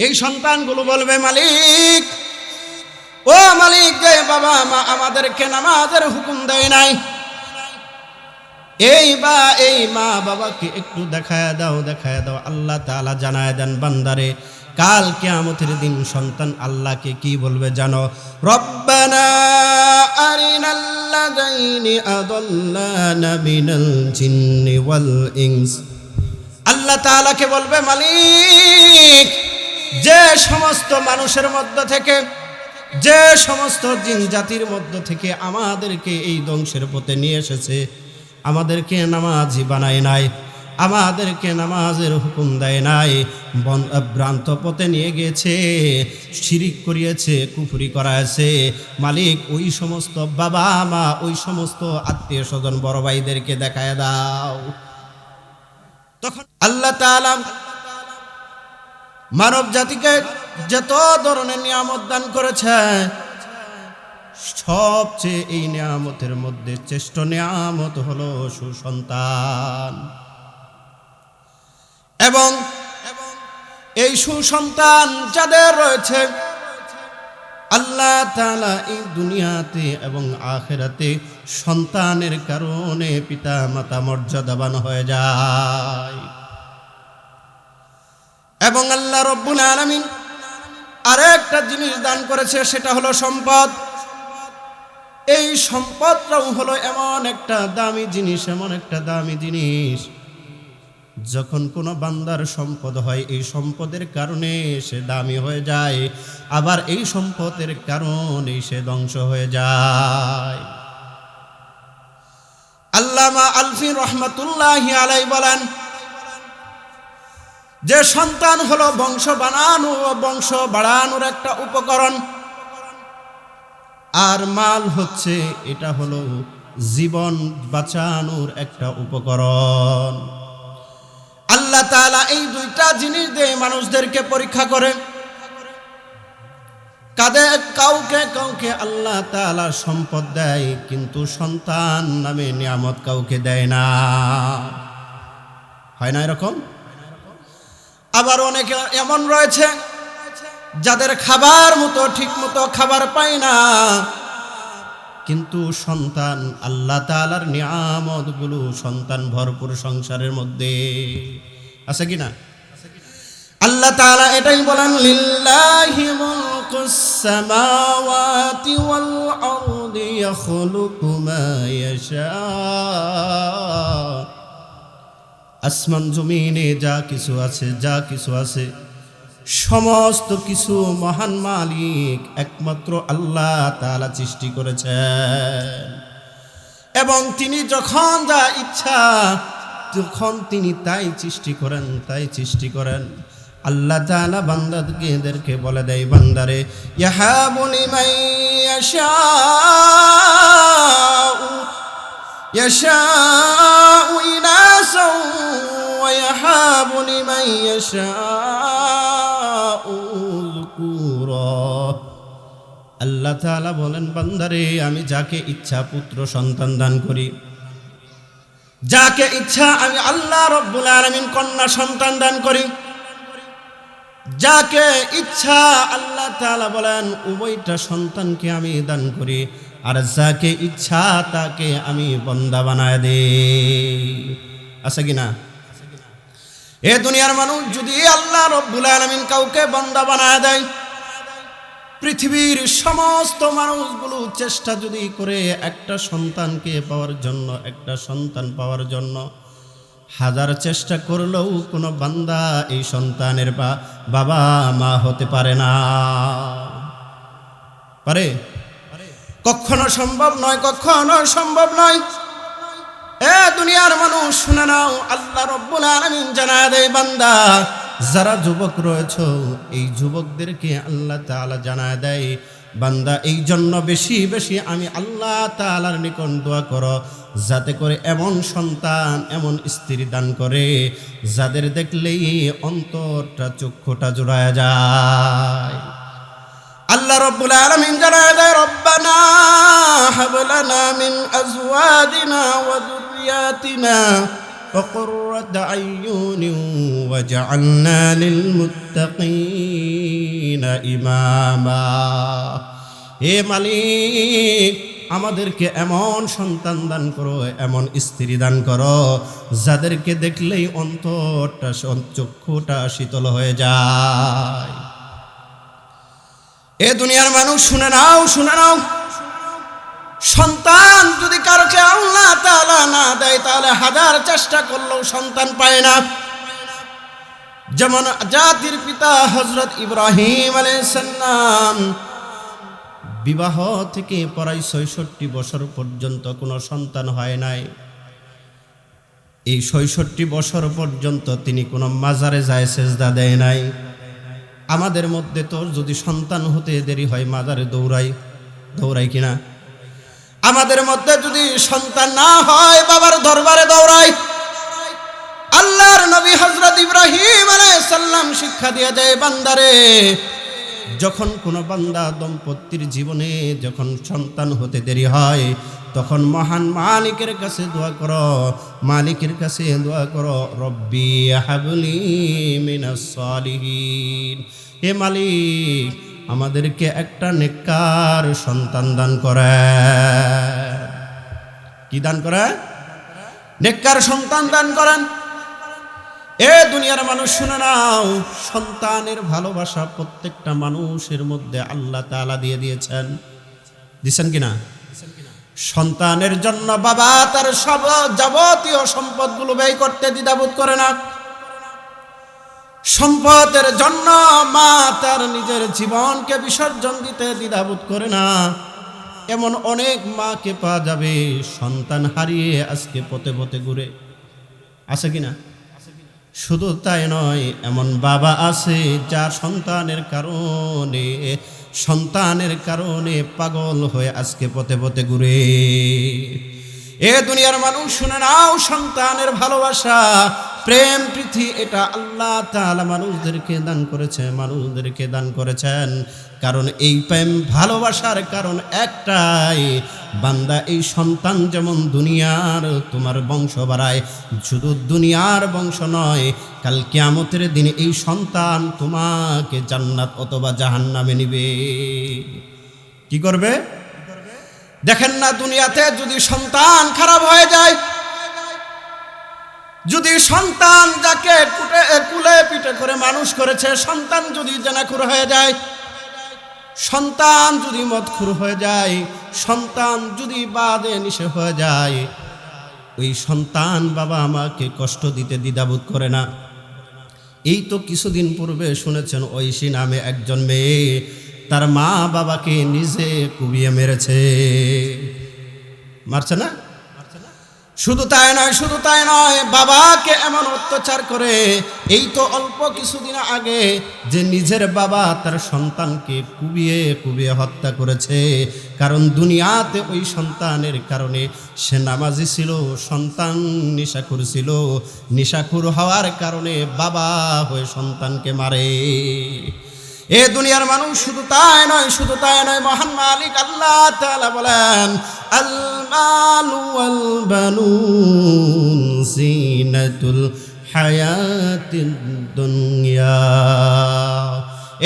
এই সন্তানগুলো বলবে, মালিক, ও মালিক, যে বাবা মা আমাদেরকে নামাজের হুকুম দেয় নাই, এই মা বাবাকে একটু দেখায় দাও। আল্লাহ তাআলা জানায় দেন, বান্দারে কাল কিয়ামতের দিন সন্তান আল্লাহকে কি বলবে জানো? রব্বানা আরিনাল্লাযাইনি আদাল্লানা মিনাল জিন্নি ওয়াল ইনস। আল্লাহ তাআলাকে বলবে, মালিক, যে সমস্ত মানুষের মধ্য থেকে, যে সমস্ত জিন জাতির মধ্য থেকে আমাদেরকে এই ধ্বংসের পথে নিয়ে এসেছে, আমাদেরকে নামাজি বানায় নাই, আমাদেরকে নামাজের হুকুম দেয় নাই, ভ্রান্ত পথে নিয়ে গেছে, শিরিক করিয়েছে, কুফরি করাছে, মালিক ওই সমস্ত বাবা মা, ওই সমস্ত আত্মীয় স্বজন, বড় ভাইদেরকে দেখায় দাও। তখন আল্লাহ তাআলা মানব জাতিকে যত ধরনের নিয়ামত দান করেছে, সবচেয়ে এই নিয়ামতের মধ্যে শ্রেষ্ঠ নিয়ামত হলো সুসন্তান। এবং এই সুসন্তান যাদের রয়েছে, আল্লাহ তাআলা এই দুনিয়াতে এবং আখিরাতে সন্তানের কারণে পিতা মাতা মর্যাদাবান হয়ে যায়। এবং আল্লাহ রব্বুল আলামিন আরেকটা জিনিস দান করেছে, সেটা হলো সম্পদ। এই সম্পদটাও হলো এমন একটা দামি জিনিস, যখন কোনো বান্দার সম্পদ হয়, এই সম্পদের কারণে সে দামি হয়ে যায়, আবার এই সম্পদের কারণে সে ধ্বংস হয়ে যায়। আল্লামা আলফি রহমাতুল্লাহি আলাইহি বলেন যে সন্তান হলো বংশ বাড়ানোর একটা উপকরণ, আর মাল হচ্ছে, এটা হলো জীবন বাঁচানোর একটা উপকরণ। আল্লাহ তাআলা এই দুইটা জিনিস দিয়ে মানুষদেরকে পরীক্ষা করে। কাউকে আল্লাহ তাআলা সম্পদ দেয়, কিন্তু সন্তান নামে নিয়ামত কাউকে দেয় না। হয় না এরকম? আবার অনেকে এমন রয়েছে যাদের ঠিক মতো খাবার পায় না, কিন্তু সন্তান, আল্লাহ তাআলার নিয়ামত গুলো সন্তান ভরপুর সংসারের মধ্যে আছে কিনা? আল্লাহ তাআলা এটাই বলেন, লিল্লাহি মুলকুস সামাওয়াতি ওয়াল আরদি ইয়াখলুকু মা ইয়াশা। আসমান জমিনে যা কিছু আছে সমস্ত কিছু মহান মালিক একমাত্র আল্লাহ তাআলা সৃষ্টি করেছেন। এবং তিনি যখন যা ইচ্ছা তখন তিনি তাই সৃষ্টি করেন। আল্লাহ তাআলা বান্দাদেরকে বলে দেয়, বান্দারে, ইয়াহাবু লিমান ইয়াশাউ ইনাসা ওয়া ইয়াহাবু লিমান ইয়াশাউ যুকুরা। আল্লাহ তাআলা বলেন, বান্দারে, আমি যাকে ইচ্ছা পুত্র সন্তান দান করি, যাকে ইচ্ছা আমি আল্লাহ রব্বুল আলামিন কন্যা সন্তান দান করি, যাকে ইচ্ছা আল্লাহ তাআলা বলেন উভয়টা সন্তানকে আমি দান করি, আর যাকে ইচ্ছা তাকে আমি বান্দা বানায় দেই। আছে কিনা? এ দুনিয়ার মানুষ যদি আল্লাহ রব্বুল আলামিন কাউকে বান্দা বানায় দেয়, পৃথিবীর সমস্ত মানুষগুলো চেষ্টা যদি করে একটা সন্তান পাওয়ার জন্য হাজার চেষ্টা করলেও কোনো বান্দা এই সন্তানের বাবা মা হতে পারে না। পারে? কখনো সম্ভব নয়। এ দুনিয়ার মানুষ শুনে নাও, আল্লাহ রব্বুল আলামিন জানায় দেয়, বান্দা, যারা যুবক রয়েছে এই যুবকদেরকে আল্লাহ তাআলা জানায় দেয়, বান্দা, এই জন্য বেশি বেশি আমি আল্লাহ তাআলার নিকট দোয়া করো, যাতে করে এমন সন্তান, এমন স্ত্রী দান করে যাদের দেখলেই অন্তরটা, চক্ষুটা জুড়ায় যায়। আল্লাহ রব্বুল আলামিন জানায় দেয়, রব্বানা হাব লানা মিন আজওয়াজিনা ওয়া যুররিয়াতিনা وقرة أعين وجعلنا للمتقين إماما হে মালিক আমাদেরকে এমন সন্তান দান করো, এমন স্ত্রী দান করো যাদেরকে দেখলেই অন্তরটা চক্ষুটা শীতল হয়ে যায়। এ দুনিয়ার মানুষ শুনে নাও, শুনে নাও, সন্তান যদি কারোকে আল্লাহ তাআলা না দেয় তাহলে হাজার চেষ্টা করলেও সন্তান পায় না। যেমন জাতির পিতা হযরত ইব্রাহিম আলাইহিস সালাম বিবাহ থেকে প্রায় ৬৬ বছর পর্যন্ত কোনো সন্তান হয় নাই। এই ৬৬ বছর পর্যন্ত তিনি কোনো মাজারে যায় সেজদা দেয় নাই। আমাদের মধ্যে তো যদি সন্তান হতে দেরি হয় মাজারে দৌড়াই কিনা? আমাদের মধ্যে যদি সন্তান না হয় বাবার দরবারে দৌড়াই। আল্লাহর নবী হযরত ইব্রাহিম আলাইহিস সালাম শিক্ষা দিয়ে যায়, বান্দারে যখন কোনো বান্দা দম্পতির জীবনে যখন সন্তান হতে দেরি হয় তখন মহান মালিকের কাছে দোয়া করো, মালিকের কাছে দোয়া করো, রব্বি হাবলি মিনাস সালিহিন, হে মালিক আমাদেরকে একটা নেককার সন্তান দান করে। কি দান করে? নেককার সন্তান দান করেন। এ দুনিয়ার মানুষ শুনে নাও, সন্তানের ভালোবাসা প্রত্যেকটা মানুষের মধ্যে আল্লাহ তাআলা দিয়ে দিয়েছেন। দিচ্ছেন কিনা? সন্তানের জন্য বাবা তার সব যাবতীয় সম্পদগুলো ব্যয় করতে দ্বিধাবোধ করে না। সম্পদের জন্য মা তার নিজের জীবনকে বিসর্জন দিতে দ্বিধাবোধ করে না। এমন অনেক মাকে পাওয়া যাবে সন্তান হারিয়ে আজকে পথে পথে ঘুরে, আছে কিনা? শুধু তাই নয়, এমন বাবা আছে যার সন্তানের কারণে পাগল হয়ে আজকে পথে পথে ঘুরে। এ দুনিয়ার মানুষ শুনে নাও, সন্তানের ভালোবাসা প্রেম প্রীতি এটা আল্লাহ তাআলা মানুষদেরকে দান করেছেন। কারণ এই প্রেম ভালোবাসার কারণ একটাই, বান্দা এই সন্তান যেমন দুনিয়ার তোমার বংশ বাড়ায়, শুধু দুনিয়ার বংশ নয়, কাল কিয়ামতের দিনে এই সন্তান তোমাকে জান্নাত অথবা জাহান্নামে নিবে। কি করবে? দেখেন না, দুনিয়াতে যদি সন্তান খারাপ হয়ে যায়, যদি সন্তান যাকে কুলে পিঠে করে মানুষ করেছে সন্তান যদি জেনাখুর হয়ে যায়, সন্তান যদি মদখুর হয়ে যায়, সন্তান যদি বাদে নিশে হয়ে যায়, ওই সন্তান বাবা আমাকে কষ্ট দিতে দ্বিধাবোধ করে না। এই তো কিছুদিন পূর্বে শুনেছেন ঐশী নামে একজন মেয়ে তার মা বাবাকে নিজে কুবিয়ে মেরেছে। মারছে না? শুধু তাই নয়, বাবাকে এমন অত্যাচার করে, এই তো অল্প কিছুদিন আগে যে নিজের বাবা তার সন্তানকে কুবিয়ে হত্যা করেছে। কারণ দুনিয়াতে ওই সন্তানের কারণে সে নামাজি ছিল, সন্তান নিশাখুর ছিল, নিশাখুর হওয়ার কারণে বাবা হয়ে সন্তানকে মারে। এ দুনিয়ার মানুষ শুধু তাই নয়, মহান মালিক আল্লাহ তাআলা বলেন, আল মালু ওয়াল বানুন জিনাতুল হায়াতিদ দুনিয়া।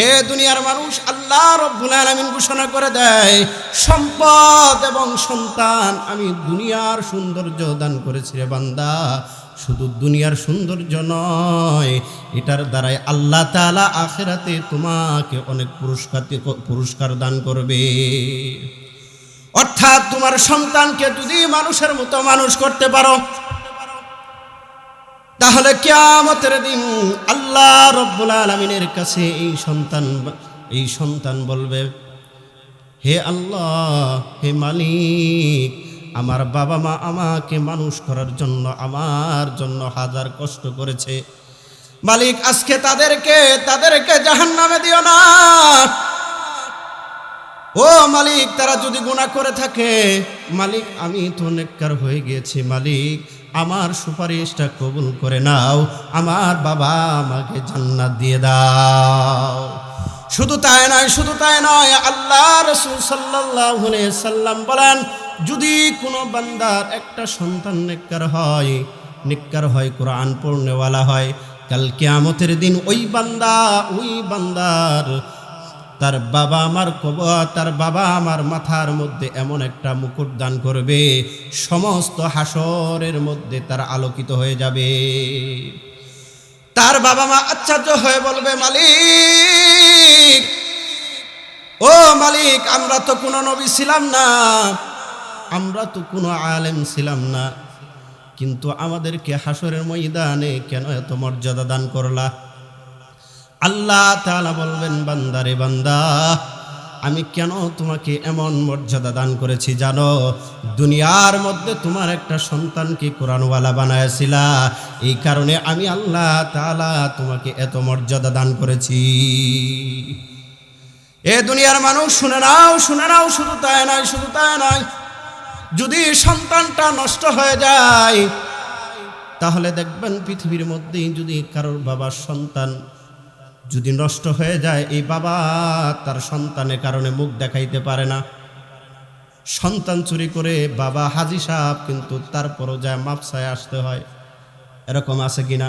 এ দুনিয়ার মানুষ আল্লাহ রাব্বুল আলামিন ঘোষণা করে দেয়, সম্পদ এবং সন্তান আমি দুনিয়ার সৌন্দর্য দান করেছি রে বান্দা। শুধু দুনিয়ার সৌন্দর্য নয়, এটার দ্বারাই আল্লাহ তাআলা আখিরাতে তোমাকে অনেক পুরস্কার দান করবে। অর্থাৎ তোমার সন্তানকে যদি মানুষের মতো মানুষ করতে পারো, তাহলে কিয়ামতের দিন আল্লাহ রাব্বুল আলামিনের কাছে এই সন্তান বলবে, হে আল্লাহ, হে মালিক, আমার বাবা মা আমাকে মানুষ করার জন্য আমার জন্য হাজার কষ্ট করেছে, মালিক আজকে তাদেরকে জাহান্নামে দিও না। ও মালিক, তারা যদি গুনাহ করে থাকে, মালিক আমি তো নেককার হয়ে গিয়েছি, মালিক আমার সুপারিশটা কবুল করে নাও, আমার বাবা আমাকে জান্নাত দিয়ে দাও। শুধু তাই নয়, আল্লাহ রাসূল সাল্লাল্লাহু আলাইহি সাল্লাম বলেন, যদি কোনো বান্দার একটা সন্তান নেককার হয়, নিক্কার হয়, কোরআন পড়নেওয়ালা হয়, কাল কিয়ামতের দিন ওই বান্দার তার বাবা আমার মাথার মধ্যে এমন একটা মুকুট দান করবে, সমস্ত হাসরের মধ্যে তার আলোকিত হয়ে যাবে। তার বাবা মা আশ্চর্য হয়ে বলবে, মালিক, ও মালিক, আমরা তো কোনো নবী ছিলাম না, আমরা তো কোনো আলেম ছিলাম না, কিন্তু আমাদেরকে হাসরের ময়দানে কেন এত মর্যাদা দান করলা? আল্লাহ তাআলা বলবেন, বান্দারে বান্দা, আমি কেন তোমাকে এমন মর্যাদা দান করেছি জানো? দুনিয়ার মধ্যে তোমার একটা সন্তানকে কোরআনওয়ালা বানায়াছিলা, এই কারণে আমি আল্লাহ তাআলা তোমাকে এত মর্যাদা দান করেছি। এ দুনিয়ার মানুষ শুনে নাও, শুধু তাই নয়, যদি সন্তানটা নষ্ট হয়ে যায় তাহলে দেখবেন পৃথিবীর মধ্যে যদি কারোর বাবার সন্তান যদি নষ্ট হয়ে যায়, এই বাবা তার সন্তানের কারণে মুখ দেখাইতে পারে না। সন্তান চুরি করে বাবা হাজি সাহেব, কিন্তু তারপরও যায় মাপসায় আসতে হয়। এরকম আছে কিনা?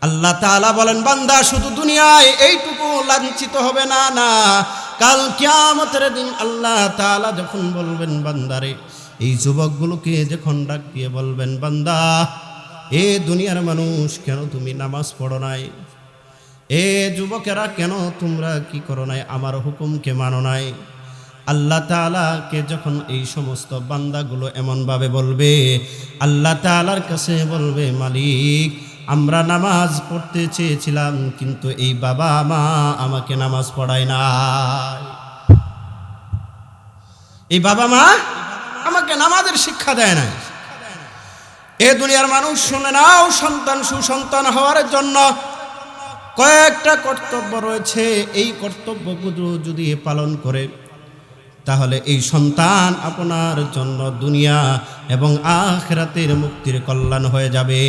আল্লাহ তাআলা বলেন, বান্দা শুধু দুনিয়ায় এইটুকু লাঞ্ছিত হবে না, কাল কিয়ামতের দিন আল্লাহ তাআলা যখন বলবেন, বান্দারে, এই যুবকগুলোকে যখন ডাক দিয়ে বলবেন, বান্দা, এ দুনিয়ার মানুষ, কেন তুমি নামাজ পড়ো নাই? এ যুবকেরা, কেন তোমরা কি করো নাই? আমার হুকুমকে মানো নাই? আল্লাহ তাআলাকে যখন এই সমস্ত বান্দাগুলো এমনভাবে বলবে, আল্লাহ তাআলার কাছে বলবে, মালিক, আমরা নামাজ পড়তে চেয়েছিলাম, কিন্তু এই বাবা মা আমাকে নামাজ পড়ায় নাই, এই বাবা মা আমাকে নামাজের শিক্ষা দেয় নাই। এ দুনিয়ার মানুষ শুনে নাও, সুসন্তান হওয়ার জন্য কয়েকটা কর্তব্য রয়েছে। এই কর্তব্যগুলো যদি পালন করে তাহলে এই সন্তান আপনার জন্য দুনিয়া এবং আখিরাতের মুক্তির কল্যাণ হয়ে যাবে।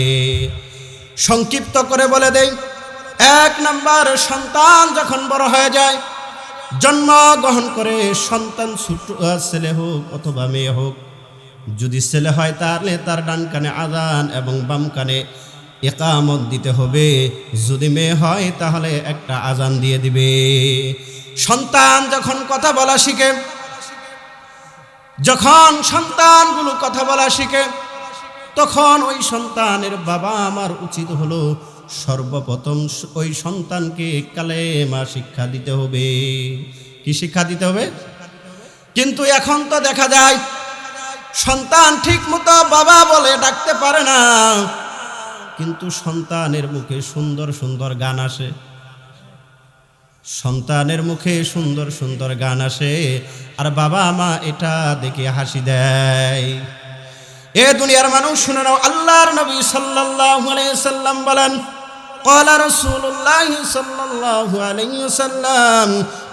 সংক্ষিপ্ত করে বলে দেই, 1 নাম্বার, সন্তান যখন বড় হয়ে যায়, জন্মগ্রহণ করে, সন্তান ছোট ছেলে হোক অথবা মেয়ে হোক, যদি ছেলে হয় তাহলে তার ডান কানে আযান এবং বাম কানে ইকামত দিতে হবে, যদি মেয়ে হয় তাহলে একটা আযান দিয়ে দিবে। সন্তান যখন কথা বলা শিখে, যখন সন্তানগুলো কথা বলা শিখে, তখন ওই সন্তানের বাবা আমার উচিত হলো সর্বপ্রথম ওই সন্তানকে কালেমা শিক্ষা দিতে হবে। কি শিক্ষা দিতে হবে? কিন্তু এখন তো দেখা যায় সন্তান ঠিক মতো বাবা বলে ডাকতে পারে না, কিন্তু সন্তানের মুখে সুন্দর সুন্দর গান আসে, সন্তানের মুখে সুন্দর সুন্দর গান আসে, আর বাবা মা এটা দেখে হাসি দেয়। এ দুনিয়ার মানুষ শুনে নাও, আল্লাহর নবী সাল্লাল্লাহু আলাইহি সাল্লাম বলেন, قال رسول الله صلى الله عليه وسلم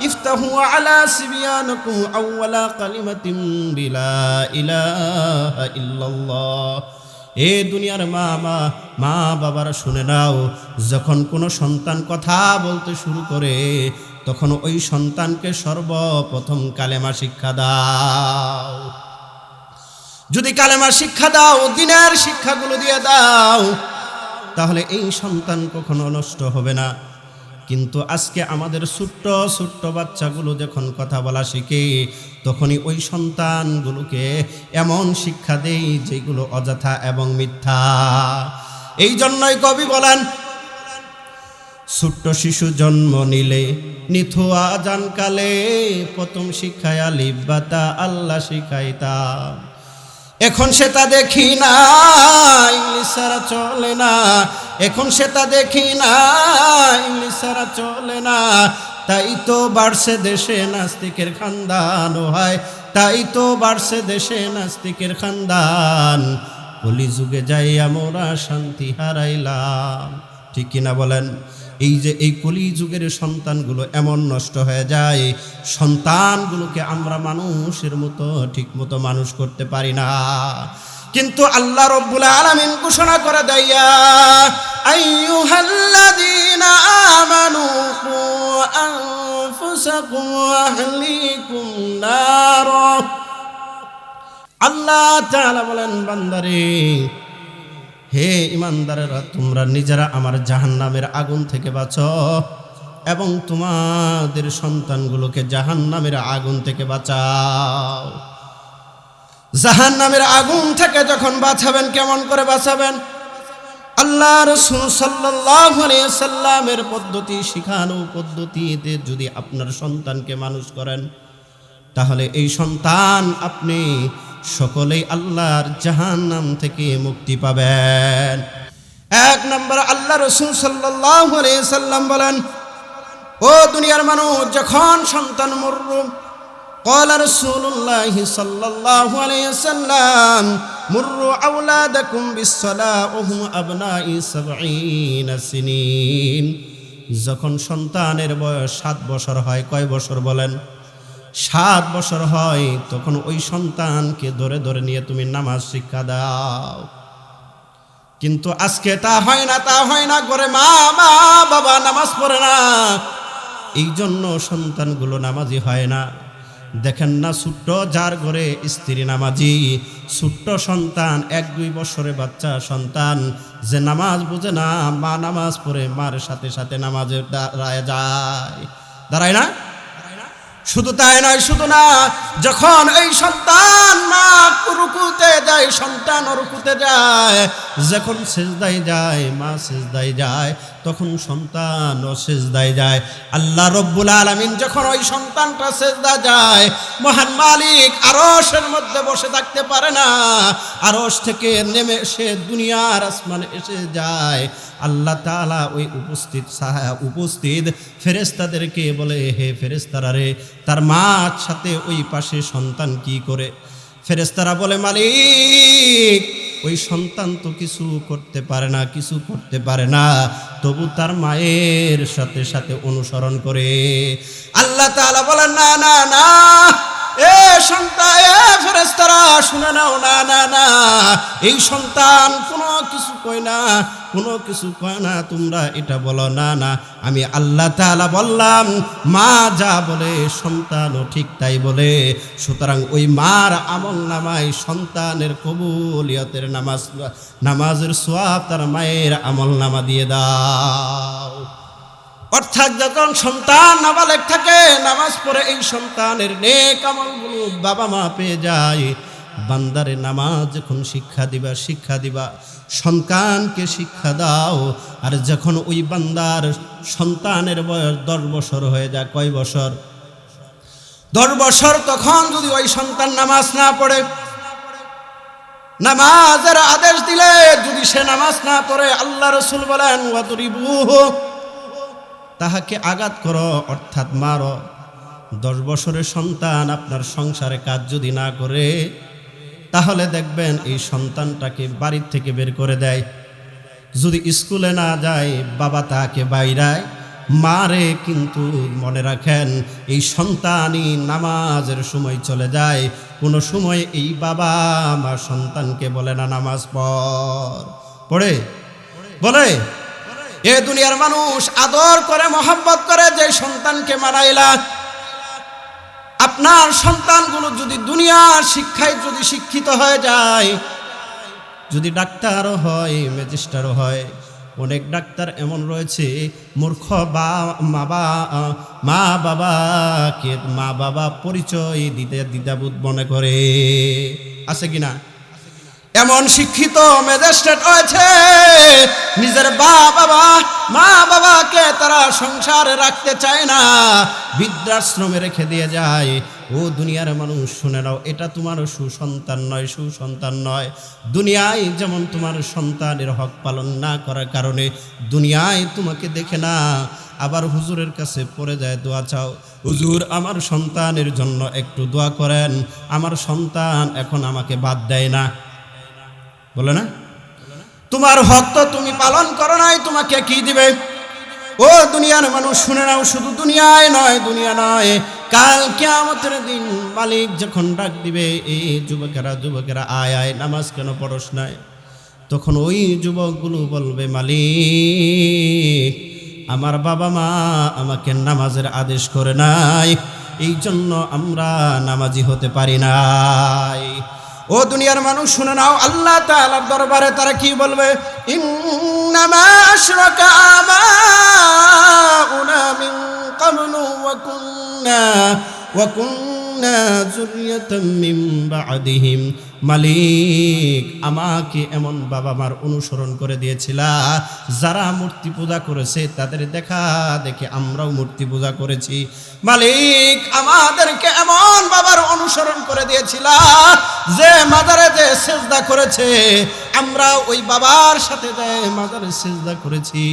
افتحوا على صبيانكم أول كلمة بلا إله إلا الله। এ দুনিয়ার মা বাবারা শুনে নাও, যখন কোনো সন্তান কথা বলতে শুরু করে তখন ওই সন্তানকে সর্বপ্রথম কালেমা শিক্ষা দাও। যদি কালেমা শিক্ষা দাও, দ্বীনের শিক্ষাগুলো দিয়ে দাও, তাহলে এই সন্তান কখনো নষ্ট হবে না। কিন্তু আজকে আমাদের ছোট্ট ছোট্ট বাচ্চাগুলো যখন কথা বলা শিখে, তখনই ওই সন্তানগুলোকে এমন শিক্ষা দেই যেগুলো অযথা এবং মিথ্যা। এই জন্যই কবি বলেন, ছোট্ট শিশু জন্ম নিলে নিথুয়া জানকালে, প্রথম শিক্ষায় আলিফ বা তা আল্লাহ শিখাইতাম। এখন সেটা দেখি না, ইংলিশ ছাড়া চলে না, এখন সেটা দেখি না, ইংলিশ ছাড়া চলে না। তাই তো বাড়ছে দেশে নাস্তিকের খানদান, ও হায়, তাই তো বাড়ছে দেশে নাস্তিকের খানদান। কলিযুগে যাইয়া মোরা শান্তি হারাইলাম। ঠিক কিনা বলেন? এই যে এই কলিযুগের সন্তানগুলো এমন নষ্ট হয়ে যায়, সন্তানগুলোকে আমরা মানুষের মতো ঠিক মতো মানুষ করতে পারি না। কিন্তু আল্লাহ রব্বুল আলামিন ঘোষণা করে দেয়া, আইয়ুহাল্লাযীনা আমানু কু আনফুসাকুম ওয়া আহলিকুম নার। আল্লাহ তাআলা বলেন, বান্দারে, হে ইমানদারেরা, তোমরা নিজেরা আমার জাহান্নামের আগুন থেকে বাঁচো এবং তোমাদের সন্তানগুলোকে জাহান্নামের আগুন থেকে বাঁচাও। জাহান্নামের আগুন থেকে যখন বাঁচাবেন, কেমন করে বাঁচাবেন? আল্লাহ রাসূল সাল্লাল্লাহু আলাইহি সাল্লামের পদ্ধতি, শিখানো পদ্ধতিতে যদি আপনার সন্তানকে মানুষ করেন, তাহলে এই সন্তান আপনি সকলেই আল্লাহর জাহান্নাম থেকে মুক্তি পাবেন। এক নম্বর, আল্লাহ রাসূল সাল্লাল্লাহু আলাইহি সাল্লাম বলেন, ও দুনিয়ার মানুষ, যখন সন্তান মরবে, قال رسول الله صلى الله عليه وسلم مروا أولادكم بالصلاة وهم أبناء 70 سنين। যখন সন্তানের বয়স 7 বছর হয়, কয় বছর বলেন? 7 বছর হয়, তখন ওই সন্তানকে ধরে ধরে নিয়ে তুমি নামাজ শিক্ষা দাও। কিন্তু আজকে তা হয় না, করে মা বাবা নামাজ পড়ে না, এই জন্য সন্তানগুলো নামাজি হয় না। দেখেন না, ছোট্ট যার ঘরে স্ত্রী নামাজি, ছোট্ট সন্তান 1-2 বছরের বাচ্চা সন্তান যে নামাজ বোঝে না, মা নামাজ পড়ে মার সাথে সাথে নামাজে দাঁড়ায় না। শুধু তাই নয়, শুধু না, যখন এই সন্তান মা রুকুতে যায়, সন্তান রুকুতে যায়, যখন সিজদায় যায়, মা সিজদায় যায়, তখন সন্তানও সিজদায় যায়। আল্লাহ রব্বুল আলামিন যখন ওই সন্তানটা সিজদা যায়, মহান মালিক আরশের মধ্যে বসে থাকতে পারে না, আরশ থেকে নেমে এসে দুনিয়ার আসমানে এসে যায়। আল্লাহ তাআলা ওই উপস্থিত ফেরেশতাদেরকে বলে, হে ফেরেশতারা রে, তার মার সাথে ওই পাশে সন্তান কি করে? ফেরেশতারা বলে, মালিক, ওই সন্তান তো কিছু করতে পারে না, তবু তার মায়ের সাথে সাথে অনুসরণ করে। আল্লাহ তাআলা বলেন, না, এ সন্তান, এ ফেরেশতারা শুনে নাও, না, এই সন্তান কোনো কিছু কয় না, তোমরা এটা বলো না, আমি আল্লাহ তাআলা বললাম, মা যা বলে সন্তানও ঠিক তাই বলে। সুতরাং ওই মার আমল নামায় সন্তানের কবুলিয়তের নামাজের সওয়াব তার মায়ের আমল নামা দিয়ে দাও। অর্থাৎ যখন সন্তান নাবালেগ থাকে, নামাজ পড়ে, এই সন্তানের নেক আমলগুলো বাবা মা পেয়ে যায়। বান্দারে নামাজ যখন শিক্ষা দিবা, সন্তানকে শিক্ষা দাও। আর যখন ওই বান্দার সন্তানের বয়স 10 বছর হয়ে যায়, কয় বছর? 10 বছর, তখন যদি ওই সন্তান নামাজ না পড়ে, নামাজের আদেশ দিলে যদি সে নামাজ না পড়ে, আল্লাহ রাসূল বলেন, ওয়াদরিবুহু, তাহাকে আঘাত করো, অর্থাৎ মারো। 10 বছরের সন্তান আপনার সংসারে কাজ যদি না করে, তাহলে দেখবেন এই সন্তানটাকে বাড়ির থেকে বের করে দেয়। যদি স্কুলে না যায়, বাবা তাকে বাইরায় মারে। কিন্তু মনে রাখেন, এই সন্তানই নামাজের সময় চলে যায়, কোনো সময় এই বাবা মা সন্তানকে বলে না নামাজ পড়ে বলে। এ দুনিয়ার মানুষ আদর করে, মহব্বত করে যে সন্তানকে মানাইলা। আপনার সন্তানগুলো যদি দুনিয়ার শিক্ষায় যদি শিক্ষিত হয়ে যায়, যদি ডাক্তারও হয়, ম্যাজিস্ট্রেটও হয়, অনেক ডাক্তার এমন রয়েছে মূর্খ মা বাবা পরিচয় দিতে দ্বিধাবোধ মনে করে, আছে কিনা? এমন শিক্ষিত ম্যাজিস্ট্রেট হয়েছে, নিজের মা বাবাকে তারা সংসারে রাখতে চায় না, বৃদ্ধাশ্রমে রেখে দিয়ে যায়। ও দুনিয়ার মানুষ, শুনে নাও, এটা তোমার সুসন্তান নয়। দুনিয়ায় যেমন তোমার সন্তানের হক পালন না করার কারণে দুনিয়ায় তোমাকে দেখে না, আবার হুজুরের কাছে পড়ে যায়, দোয়া চাও, হুজুর আমার সন্তানের জন্য একটু দোয়া করেন, আমার সন্তান এখন আমাকে বাদ দেয় না, বলে না? তোমার হক তো তুমি পালন করো নাই, তোমাকে কি দিবে? ও দুনিয়ার মানুষ, শুনে নাও, শুধু দুনিয়া নয়, কাল কিয়ামতের দিন মালিক যখন ডাক দিবে, এই যুবকেরা আয় নামাজ কেন পড়স নাই? তখন ওই যুবকগুলো বলবে, মালিক, আমার বাবা মা আমাকে নামাজের আদেশ করে নাই, এই জন্য আমরা নামাজি হতে পারি নাই। ও দুনিয়ার মানুষ শুনে নাও, আল্লাহ তাআলার দরবারে তারা কি বলবে? ইন্নামা আশরাকা আবাউনা মিন ক্বাবলু ওয়া কুন্না যুররিয়াতাম মিন বা'দিহিম। মালিক, আমাকে এমন বাবা মার অনুসরণ করে দিয়েছিলা যারা মূর্তি পূজা করেছে, তাদের দেখা দেখে আমরাও মূর্তি পূজা করেছি। মালিক, আমাদেরকে এমন বাবার অনুসরণ করে দিয়েছিলা যে মাজারে যে সেজদা করেছে, আমরা ওই বাবার সাথে যে মাজারে সেজদা করেছি।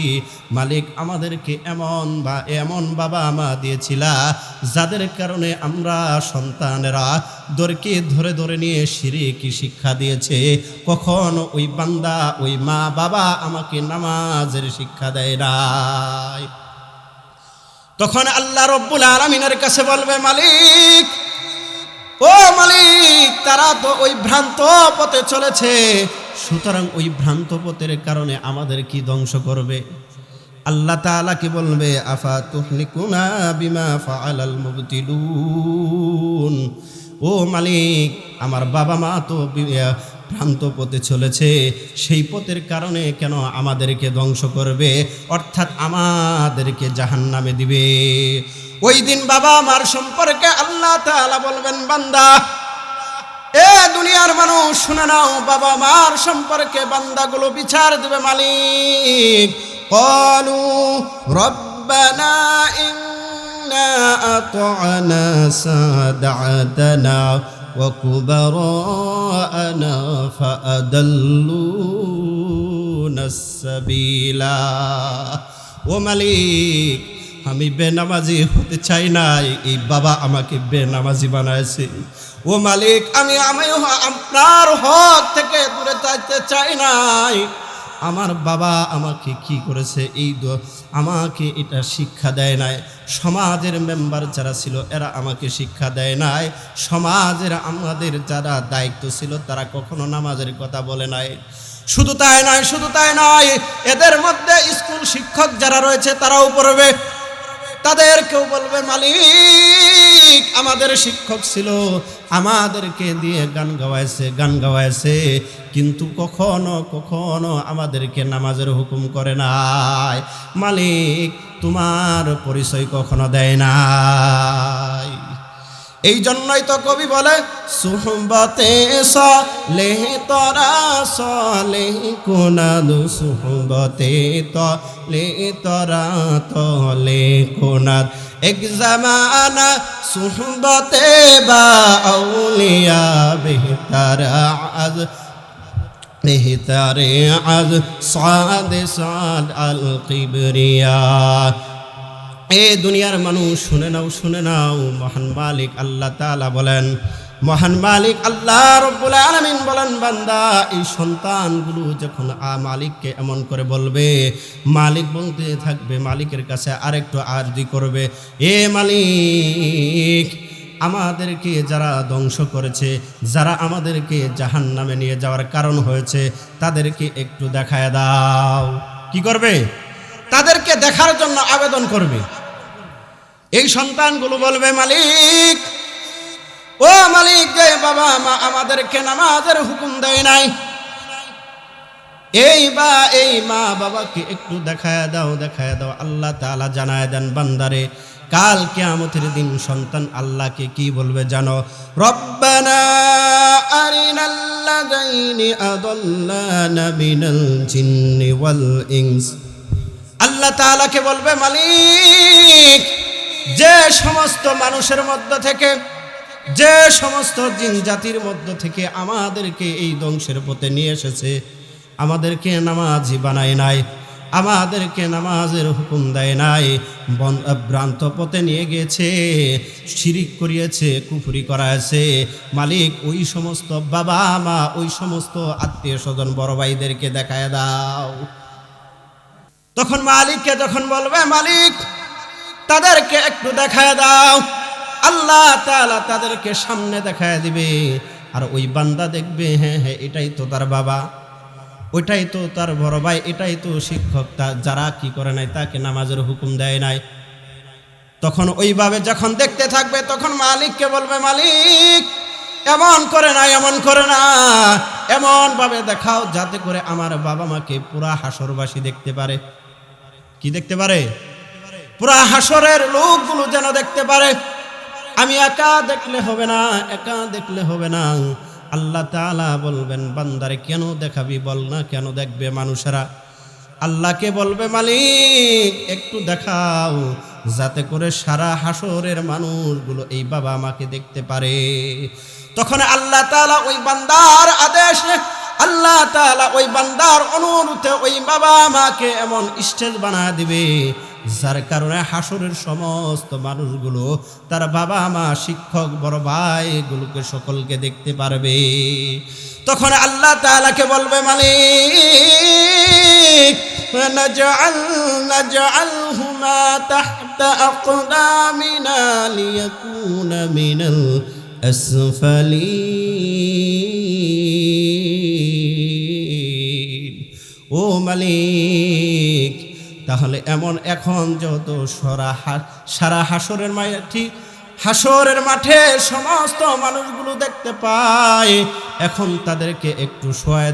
মালিক, আমাদেরকে এমন বাবা মা দিয়েছিলা যাদের কারণে আমরা সন্তানেরা দরকে ধরে ধরে নিয়ে শিরকি শিক্ষা দিয়েছে। কখনো ওই বান্দা ওই মা বাবা আমাকে নামাজের শিক্ষা দেয় নাই। তখন আল্লাহ রব্বুল আলামিনের কাছে বলবে, মালিক, ও মালিক, তারা তো ওই ভ্রান্ত পথে চলেছে, সুতরাং ওই ভ্রান্ত পথের কারণে আমাদের কি ধ্বংস করবে? আল্লাহ তাআলা কি বলবে? আফা তুহলিকুনা বিমা ফাআলাল মুবতিলুন। ও মালিক, আমার বাবা মা তো ভ্রান্ত পথে চলেছে, সেই পথের কারণে কেন আমাদেরকে ধ্বংস করবে, অর্থাৎ আমাদেরকে জাহান্নামে দিবে। ওই দিন বাবা মার সম্পর্কে আল্লাহ তাআলা বলবেন, বান্দা, এ দুনিয়ার মানুষ শুনে নাও, বাবা মার সম্পর্কে বান্দাগুলো বিচার দেবে। মালিক, ক্বালু রব্বানা ইন্না আতা'না সাদাতানা ওয়া কুবারা'না ফাআদাল্লুনাস সাবিলা। ও মালিক, আমি বেনামাজি হতে চাই নাই, এই বাবা আমাকে বেনামাজি বানাইছে। ও মালিক, আমি আপনার হক থেকে দূরে যাইতে চাই নাই। আমার বাবা আমাকে কি করেছে, আমাকে এটা শিক্ষা দেয় নাই। সমাজের মেম্বার যারা ছিল এরা আমাকে শিক্ষা দেয় নাই। সমাজের আমাদের যারা দায়িত্ব ছিল তারা কখনো নামাজের কথা বলে নাই। শুধু তাই নয়, এদের মধ্যে স্কুল শিক্ষক যারা রয়েছে তারাও পড়বে। তাদেরকেও বলবে, মালিক, আমাদের শিক্ষক ছিল, আমাদেরকে দিয়ে গান গাওয়াইছে, কিন্তু কখনো আমাদেরকে নামাজের হুকুম করে নাই। মালিক, তোমার পরিচয় কখনো দেয় নাই। এই জন্যই তো কবি বলে, সুহবতে সালেহ তরা সালেহ কুনাদ, সুহবতে তলে তরা তলে কুনাদ, এক জামানা সুহবতে বা আউলিয়া বেহতারে আজ সাদ আল কিবরিয়া। এ দুনিয়ার মানুষ শুনে নাও, মহান মালিক আল্লাহ তাআলা বলেন, মহান মালিক আল্লাহ রব্বুল আলামিন বলেন, বান্দা, এই সন্তানগুলো যখন মালিককে এমন করে বলবে, মালিক বলতে থাকবে, মালিকের কাছে আরেকটু আরজি করবে, এ মালিক, আমাদেরকে যারা ধ্বংস করেছে, যারা আমাদেরকে জাহান্নামে নিয়ে যাওয়ার কারণ হয়েছে, তাদেরকে একটু দেখায় দাও। কি করবে? তাদেরকে দেখার জন্য আবেদন করবে। এই সন্তানগুলো বলবে, মালিক, ও মালিক, যে বাবা মা আমাদেরকে নামাজের হুকুম দেয় নাই, এই মা বাবাকে একটু দেখায় দাও। আল্লাহ তাআলা জানায় দেন, বান্দারে, কাল কিয়ামতের দিন সন্তান আল্লাহকে কি বলবে জানো? রব্বানা আরিনাল্লাযাইনি আদাল্লানা মিনাল জিন্নি ওয়াল ইনস। আল্লাহ তাআলাকে বলবে, মালিক, যে সমস্ত মানুষের মধ্য থেকে, যে সমস্ত জিন জাতির মধ্য থেকে আমাদেরকে এই ধ্বংসের পথে নিয়ে এসেছে, আমাদেরকে নামাজি বানায় নাই, আমাদেরকে নামাজের হুকুম দেয় নাই, ভ্রান্ত পথে নিয়ে গেছে, শিরিক করিয়েছে, কুফরি করাছে, মালিক, ওই সমস্ত বাবা মা, ওই সমস্ত আত্মীয় স্বজন, বড় ভাইদেরকে দেখায় দাও। তখন মালিককে যখন বলবে, মালিক, তাদেরকে একটু দেখায় দাও, আল্লাহ তাআলা তাদেরকে সামনে দেখায় দিবে। আর ওই বান্দা দেখবে, হ্যাঁ, এটাই তো তার বাবা, ওইটাই তো তার বড় ভাই, এটাই তো শিক্ষক, যারা কি করে নাই, তাকে নামাজের হুকুম দেয় নাই। তখন ওইভাবে যখন দেখতে থাকবে, তখন মালিককে বলবে, মালিক, এমন করে না, এমন করে না, এমন ভাবে দেখাও যাতে করে আমার বাবা মাকে পুরা হাসরবাসী দেখতে পারে। কি দেখতে পারে? পুরা হাসরের লোকগুলো যেন দেখতে পারে। আমি একা দেখলে হবে না, একা দেখলে হবে না। আল্লাহ তাআলা বলবেন, বান্দারে কেন দেখাবি বল না, কেন দেখবে মানুষেরা? আল্লাহকে বলবে, মালিক একটু দেখাও যাতে করে সারা হাসরের মানুষগুলো এই বাবা আমাকে দেখতে পারে। তখন আল্লাহ তাআলা ওই বান্দার আদেশে, আল্লাহ তাআলা ওই বান্দার অনুরোধে ওই বাবা মাকে এমন স্টেজ বানায় দিবে যার কারণে হাসরের সমস্ত মানুষগুলো তার বাবা মা, শিক্ষক, বড় ভাইগুলোকে সকলকে দেখতে পারবে। তখন আল্লাহ তাআলাকে বলবে, মালিক নাজআলহুমা তাহতা আকদামিনা লিয়াকুনা মিনাল আসফালিন। ও মালিক, তাহলে এমন এখন যত সারা হাসরের মাঠে সমস্ত মানুষগুলো দেখতে পায়, এখন তাদেরকে একটু শোয়ায়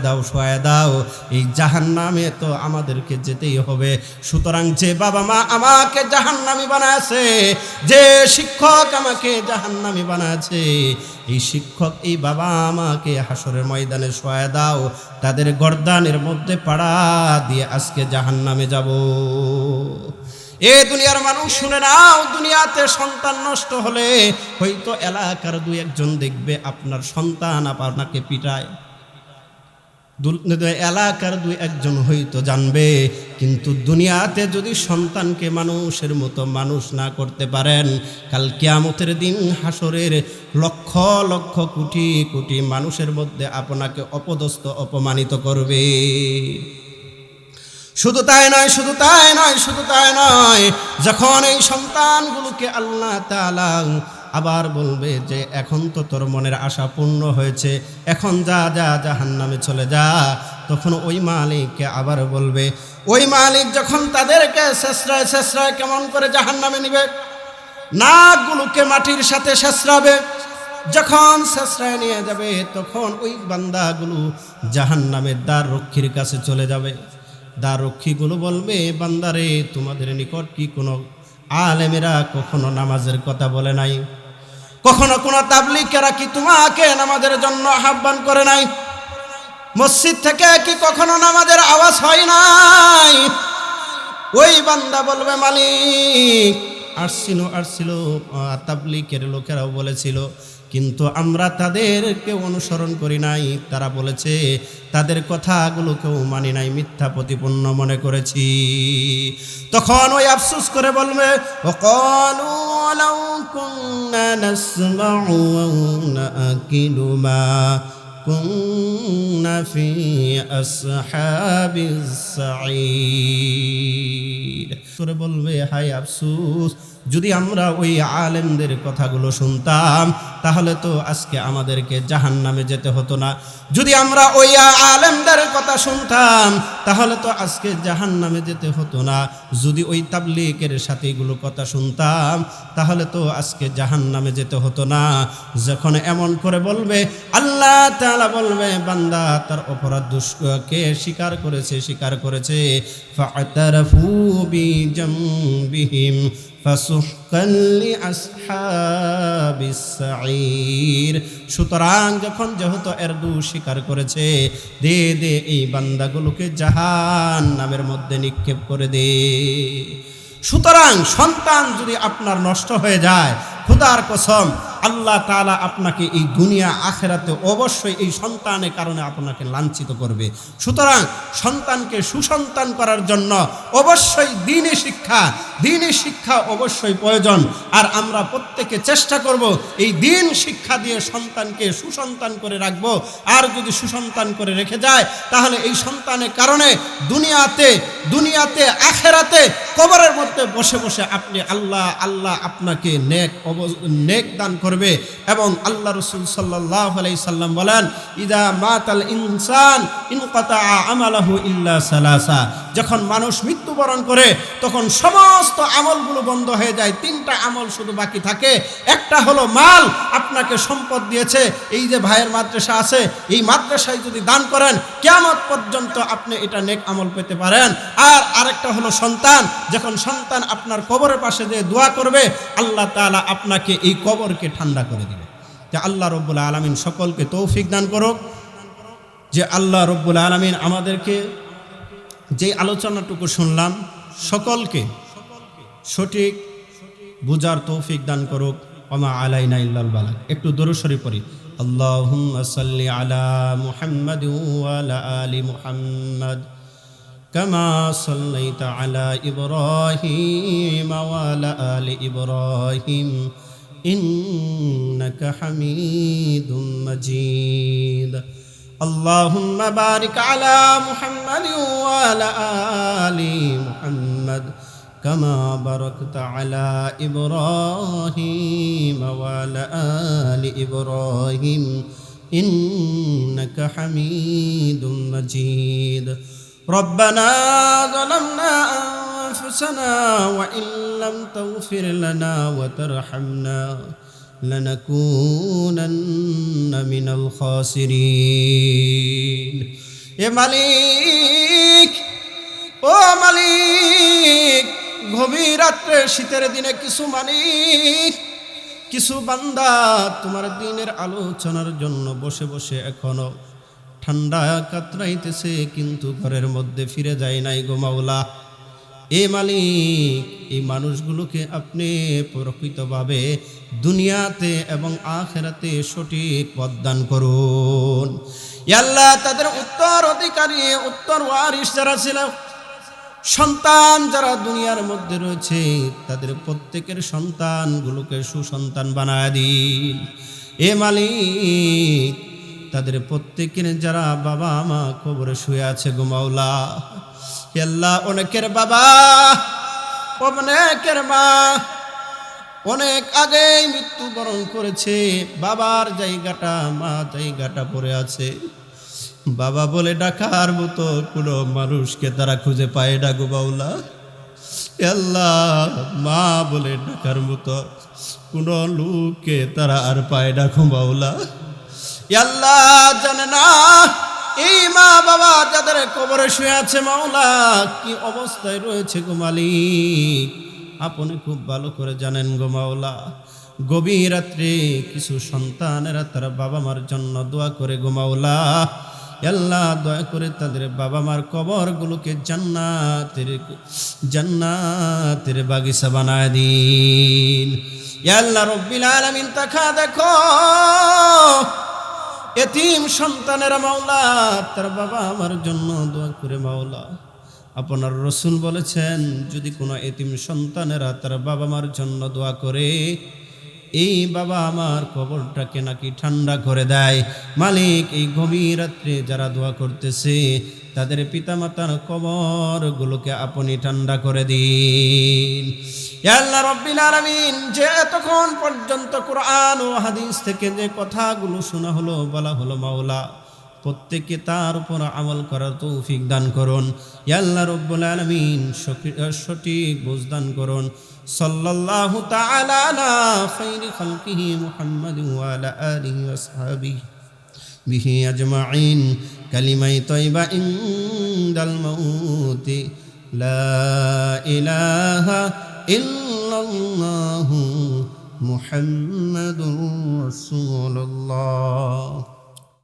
দাও। এই জাহান্নামে তো আমাদেরকে যেতেই হবে। সুতরাং যে বাবা মা আমাকে জাহান্নামী বানাছে, যে শিক্ষক আমাকে জাহান্নামী বানাছে, এই শিক্ষক, এই বাবা আমাকে হাসরের ময়দানে শোয়ায় দাও। তাদের গর্দানের মধ্যে পাড়া দিয়ে আজকে জাহান্নামে যাব। এ দুনিয়ার মানুষ শুনে নাও, দুনিয়াতে সন্তান নষ্ট হলে হয়তো এলাকার দুই একজন দেখবে আপনার সন্তান আপনাকে পিটায়, এলাকার দুই একজন হয়তো জানবে। কিন্তু দুনিয়াতে যদি সন্তানকে মানুষের মতো মানুষ না করতে পারেন, কাল কিয়ামতের দিন হাসরের লক্ষ লক্ষ কোটি কোটি মানুষের মধ্যে আপনাকে অপদস্থ, অপমানিত করবে। শুধু তাই নয়, যখন এই সন্তানগুলোকে আল্লাহ তাআলা আবার বলবে যে এখন তো তোর মনের আশা পূর্ণ হয়েছে, এখন যা জাহান্নামে চলে যা, তখন ওই মালিককে আবার বলবে, ওই মালিক যখন তাদেরকে শেষরায় কেমন করে জাহান্নামে নিবে, নাকগুলোকে মাটির সাথে শেষরাবে। যখন শেষরায় নিয়ে যাবে তখন ওই বান্দাগুলো জাহান্নামের দ্বার রক্ষীর কাছে চলে যাবে। দ্বাররক্ষীগুলো বলবে, বান্দারে তোমাদের নিকট কি কোনো আলেমেরা কখনো নামাজের কথা বলে নাই? কখনো কোনো তাবলীগেরা কি তোমাকে নামাজের জন্য আহ্বান করে নাই? মসজিদ থেকে কি কখনো নামাজের আওয়াজ হয় নাই? ওই বান্দা বলবে, মালিক আসছিল, তাবলীগের লোকেরাও বলেছিল, কিন্তু আমরা তাদেরকে অনুসরণ করি নাই। তারা বলেছে, তাদের কথাগুলোকেও মানি নাই, মিথ্যা প্রতিপন্ন মনে করেছি। তখন ওই আফসোস করে বলবে, ওয়াকালু লাউ কুননা নাসমাউ ওয়া নাকিলু মা কুননা ফি আসহাবিস সাঈর। করে বলবে, হায় আফসোস, যদি আমরা ওই আলেমদের কথাগুলো শুনতাম তাহলে তো আজকে আমাদেরকে জাহান্নামে যেতে হতো না। যদি আমরা ওই আলেমদের কথা শুনতাম তাহলে তো আজকে জাহান্নামে যেতে হতো না। যদি ওই তাবলীগের সাথে এগুলো কথা শুনতাম তাহলে তো আজকে জাহান্নামে যেতে হতো না। যখন এমন করে বলবে, আল্লাহ তাআলা বলবে, বান্দা তার অপরাধ দুষ্ককে স্বীকার করেছে। ফাআতারাফু বিজামবিহিম ফাসুহকান লিআসহাবিস সাঈর। সুতরাং যখন যেহেতু এর দোষ স্বীকার করেছে, দে এই বান্দাগুলোকে জাহান্নামের মধ্যে নিক্ষেপ করে দে। সুতরাং সন্তান যদি আপনার নষ্ট হয়ে যায়, খোদার কসম আল্লাহ তাআলা আপনাকে এই দুনিয়া আখিরাতে অবশ্যই এই সন্তানের কারণে আপনাকে লাঞ্ছিত করবে। সুতরাং সন্তানকে সুসন্তান করার জন্য অবশ্যই দ্বীনি শিক্ষা অবশ্যই প্রয়োজন। আর আমরা প্রত্যেকে চেষ্টা করব এই দ্বীন শিক্ষা দিয়ে সন্তানকে সুসন্তান করে রাখব। আর যদি সুসন্তান করে রেখে যায় তাহলে এই সন্তানের কারণে দুনিয়াতে আখিরাতে কবরের মধ্যে বসে আপনি আল্লাহ আপনাকে নেক নেক দান করবে। এবং আল্লাহ রাসূল সাল্লাল্লাহু আলাইহি সাল্লাম বলেন, ইদা মাতাল ইনসান ইনকাতা আমালহু ইল্লা সালাসা, যখন মানুষ মৃত্যুবরণ করে তখন সমস্ত আমলগুলো বন্ধ হয়ে যায়, তিনটা আমল শুধু বাকি থাকে। একটা হলো মাল, আপনাকে সম্পদ দিয়েছে, এই যে ভাইয়ের মাদ্রাসা আছে, এই মাদ্রাসায় যদি দান করেন কিয়ামত পর্যন্ত আপনি এটা নেক আমল পেতে পারেন। আর আরেকটা হলো সন্তান, যখন সন্তান আপনার কবরের পাশে যে দোয়া করবে, আল্লাহ তাআলা আপনাকে এই কবরকে ঠান্ডা করে দিবে। যে আল্লাহ রব্বুল আলামিন সকলকে তৌফিক দান করুক, যে আল্লাহ রব্বুল আলামিন আমাদেরকে যে আলোচনাটুকু শুনলাম সকলকে সঠিক বুঝার তৌফিক দান করুক। ওমা আলাইনা ইল্লাল বালাগ। একটু দরুদ শরীফ পড়ি। আল্লাহুম্মা সাল্লি আলা মুহাম্মাদ ওয়া আলা আলি মুহাম্মাদ কামা সাল্লাইতা আলা ইব্রাহিম ওয়া আলা আলি ইব্রাহিম ইন্নাকা হামিদুম মাজিদ। আল্লাহুম্মা বারিক আলা মুহাম্মাদ ওয়া আলা আলি মুহাম্মাদ কামা বারাকতা আলা ইব্রাহিম ওয়া আলা আলি ইব্রাহিম ইন্নাকা হামিদুম মাজিদ। রব্বানা যালামনা আনফুসানা ওয়া ইন লাম তাগফির লানা ওয়া তারহামনা লানাকুনান্না মিনাল খাসিরিন। এ মালিক, ও মালিক, গভীর রাত্রে শীতের দিনে কিছু বান্দা তোমার দিনের আলোচনার জন্য বসে বসে এখনো ঠান্ডা কাতরাইতেছে, কিন্তু ঘরের মধ্যে ফিরে যায় নাই গো মাওলা। এ মালিক, এই মানুষগুলোকে আপনি প্রকৃতভাবে দুনিয়াতে এবং আখিরাতে সঠিক পথ দান করুন। ইয়া আল্লাহ, তাদের উত্তরাধিকারী, উত্তর ওয়ারিস যারা ছিল, সন্তান যারা দুনিয়ার মধ্যে রয়েছে, তাদের প্রত্যেকের সন্তানগুলোকে সুসন্তান বানায় দিন। এ মালিক, তাদের প্রত্যেকের যারা বাবা মা কবরে শুয়ে আছে গো মাওলা, আল্লাহ, অনেকের বাবা, অনেকের মা অনেক আগেই মৃত্যুবরণ করেছে, বাবার জায়গাটা, মা জায়গাটা পড়ে আছে। বাবা বলে ডাকার মতো কোনো মানুষকে তারা খুঁজে পায় না গো মাওলা। আল্লাহ, মা বলে ডাকার মতো কোনো লোককে তারা আর পায় না গো মাওলা। আল্লাহ, জানে না এই মা বাবা যাদের কবরে শুয়ে আছে মাওলা কি অবস্থায় রয়েছে গো মালিক, আপনি খুব ভালো করে জানেন গো মাওলা। গভীর রাত্রে কিছু সন্তানেরা তারা বাবা মার জন্য দোয়া করে গো মাওলা। আল্লাহ, দয়া করে তাদের বাবা মার কবরগুলোকে জান্নাতের বাগিচা বানায় দিন। ইয়া আল্লাহ রব্বিল আলামিন, তাকা দেখো এতিম সন্তানেরা মাওলা তার বাবা আমার জন্য দোয়া করে মাওলা। আপনার রাসূল বলেছেন, যদি কোনো এতিম সন্তানেরা তার বাবা মার জন্য দোয়া করে, এই বাবা আমার কবরটাকে নাকি ঠান্ডা করে দেয়। মালিক, এই গভীর রাত্রে যারা দোয়া করতেছে তাদের পিতামাতার কবরগুলোকে আপনি ঠান্ডা করে দিন। ইয়া আল্লাহ রব্বিল আলামিন, যে এতক্ষণ পর্যন্ত কোরআন ও হাদিস থেকে যে কথাগুলো শোনা হলো, বলা হলো মাওলা, প্রত্যেককে তার উপর আমল করার তৌফিক দান করুন। ইয়া আল্লাহ রব্বুল আলামিন, সঠিক বুঝ দান করুন। সাল্লাল্লাহু তাআলা আলা খায়রি খালকিহি মুহাম্মাদ ওয়া আলা আলিহি ওয়া আসহাবিহি বিহি আজমাইন। কালিমায়ে তাইয়্যিবা ইনদাল মাউতি, লা ইলাহা ইল্লাল্লাহু মুহাম্মাদুর রাসূলুল্লাহ।